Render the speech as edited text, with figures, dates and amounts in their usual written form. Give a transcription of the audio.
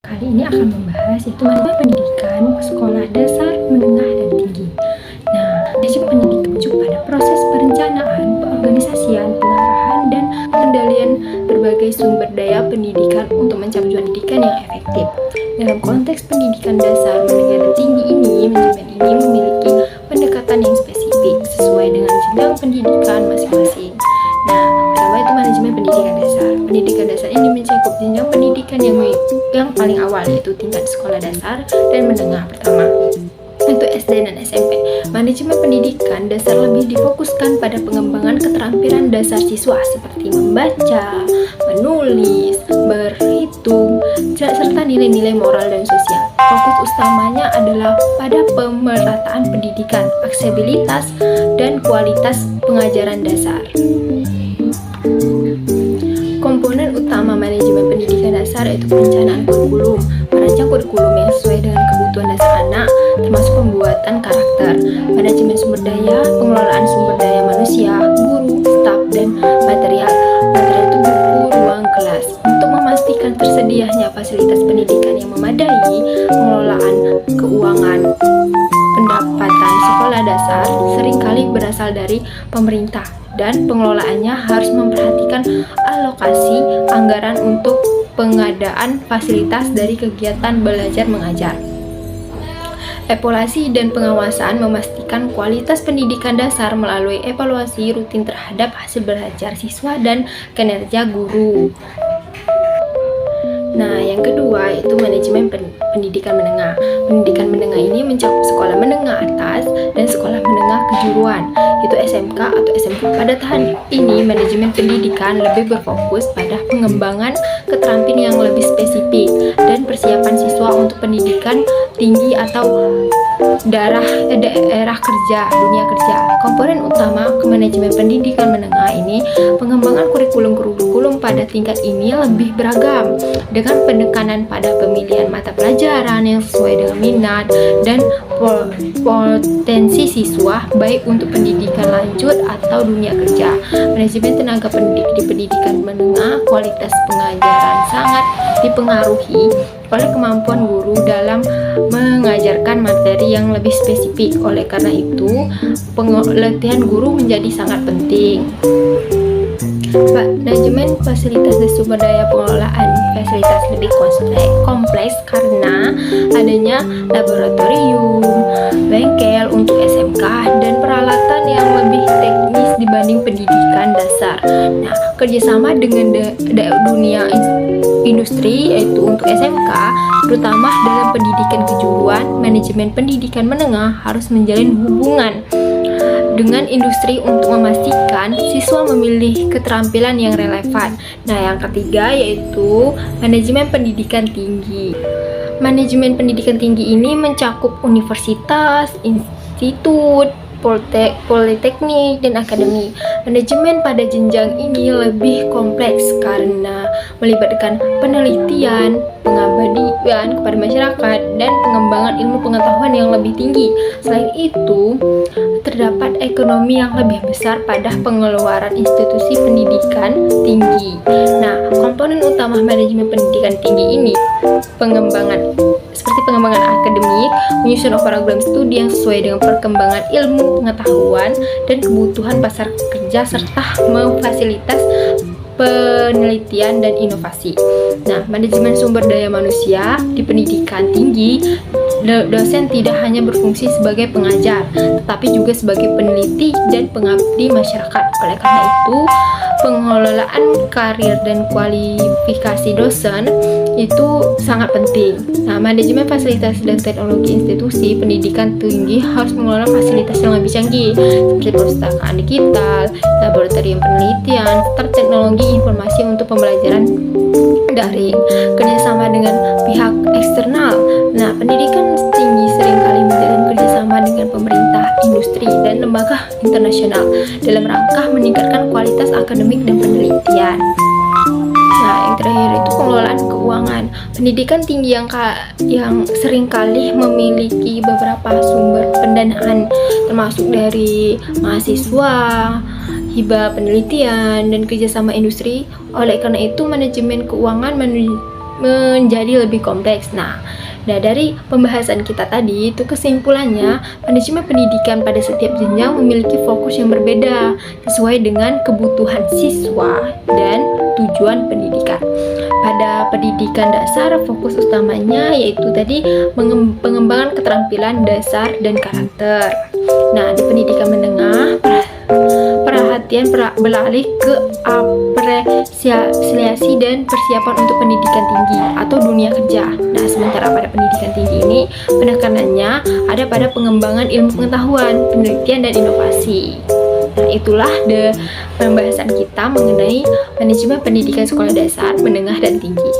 Kali ini akan membahas yaitu manajemen pendidikan sekolah dasar, menengah, dan tinggi. Nah, manajemen pendidikan merujuk pada proses perencanaan, pengorganisasian, pengarahan, dan pengendalian berbagai sumber daya pendidikan untuk mencapai tujuan pendidikan yang efektif. Dalam konteks pendidikan dasar, menengah, dan tinggi ini, manajemen ini memiliki pendekatan yang spesifik sesuai dengan jenjang pendidikan masing-masing. Nah, pertama itu manajemen pendidikan dasar. Pendidikan dasar ini mencakup jenjang pendidikan yang paling awal, yaitu tingkat sekolah dasar dan menengah pertama, itu SD dan SMP. Manajemen pendidikan dasar lebih difokuskan pada pengembangan keterampilan dasar siswa seperti membaca, menulis, berhitung, serta nilai-nilai moral dan sosial. Fokus utamanya adalah pada pemerataan pendidikan, aksesibilitas, dan kualitas pengajaran dasar. Komponen utama manajemen pendidikan dasar yaitu perencanaan kurikulum, merancang kurikulum yang sesuai dengan kebutuhan dasar anak, termasuk pembuatan karakter, manajemen sumber daya, pengelolaan sumber daya manusia, guru, staf, dan material. Material itu buku, ruang kelas. Untuk memastikan tersedianya fasilitas pendidikan yang memadai, pengelolaan keuangan pendapatan sekolah dasar seringkali berasal dari pemerintah, dan pengelolaannya harus memperhatikan alokasi anggaran untuk pengadaan fasilitas dari kegiatan belajar mengajar. Evaluasi dan pengawasan memastikan kualitas pendidikan dasar melalui evaluasi rutin terhadap hasil belajar siswa dan kinerja guru. Nah, yang kedua yaitu manajemen pendidikan menengah. Pendidikan menengah ini mencakup sekolah menengah atas dan sekolah menengah kejuruan, yaitu SMK atau SMK. Pada tahap ini, manajemen pendidikan lebih berfokus pada pengembangan keterampilan yang lebih spesifik dan persiapan siswa untuk pendidikan tinggi atau daerah kerja, dunia kerja. Komponen utama manajemen pendidikan menengah ini, pengembangan kurikulum pada tingkat ini lebih beragam dengan penekanan pada pemilihan mata pelajaran yang sesuai dengan minat dan potensi siswa, baik untuk pendidikan lanjut atau dunia kerja. Manajemen tenaga pendidik di pendidikan menengah, kualitas pengajaran sangat dipengaruhi oleh kemampuan guru dalam mengajarkan materi yang lebih spesifik. Oleh karena itu, pelatihan guru menjadi sangat penting. Manajemen fasilitas dan sumber daya, pengelolaan fasilitas lebih kompleks karena adanya laboratorium, bengkel untuk SMK, dan peralatan yang lebih teknis dibanding pendidikan dasar. Nah, kerjasama dengan dunia industri yaitu untuk SMK, terutama dalam pendidikan kejuruan, manajemen pendidikan menengah harus menjalin hubungan dengan industri untuk memastikan siswa memilih keterampilan yang relevan. Nah, yang ketiga yaitu manajemen pendidikan tinggi. Manajemen pendidikan tinggi ini mencakup universitas, institut, politeknik, dan akademi. Manajemen pada jenjang ini lebih kompleks karena melibatkan penelitian, pengabdian kepada masyarakat, dan pengembangan ilmu pengetahuan yang lebih tinggi. Selain itu, terdapat ekonomi yang lebih besar pada pengeluaran institusi pendidikan tinggi. Nah, komponen utama manajemen pendidikan tinggi ini seperti pengembangan akademik, menyusun program studi yang sesuai dengan perkembangan ilmu pengetahuan dan kebutuhan pasar kerja, serta memfasilitas penelitian dan inovasi. Nah, manajemen sumber daya manusia di pendidikan tinggi, dosen tidak hanya berfungsi sebagai pengajar, tetapi juga sebagai peneliti dan pengabdi masyarakat. Oleh karena itu, pengelolaan karir dan kualifikasi dosen itu sangat penting. Nah, manajemen fasilitas dan teknologi institusi pendidikan tinggi harus mengelola fasilitas yang lebih canggih seperti perpustakaan digital, laboratorium penelitian, serta teknologi informasi untuk pembelajaran daring. Kerjasama dengan pihak eksternal. Nah, pendidikan tinggi seringkali menjalin kerjasama dengan pemerintah, industri, dan lembaga internasional dalam rangka meningkatkan kualitas akademik dan penelitian. Nah, yang terakhir itu pengelolaan keuangan. Pendidikan tinggi yang seringkali memiliki beberapa sumber pendanaan, termasuk dari mahasiswa, hibah penelitian, dan kerjasama industri. Oleh karena itu, manajemen keuangan menjadi lebih kompleks. Nah, dari pembahasan kita tadi itu kesimpulannya, manajemen pendidikan pada setiap jenjang memiliki fokus yang berbeda sesuai dengan kebutuhan siswa dan tujuan pendidikan. Pada pendidikan dasar, fokus utamanya yaitu tadi pengembangan keterampilan dasar dan karakter. Nah, di pendidikan menengah, perhatian beralih ke apresiasi dan persiapan untuk pendidikan tinggi atau dunia kerja. Nah, sementara pada pendidikan tinggi ini penekanannya ada pada pengembangan ilmu pengetahuan, penelitian, dan inovasi. Nah, itulah pembahasan kita mengenai manajemen pendidikan sekolah dasar, menengah, dan tinggi.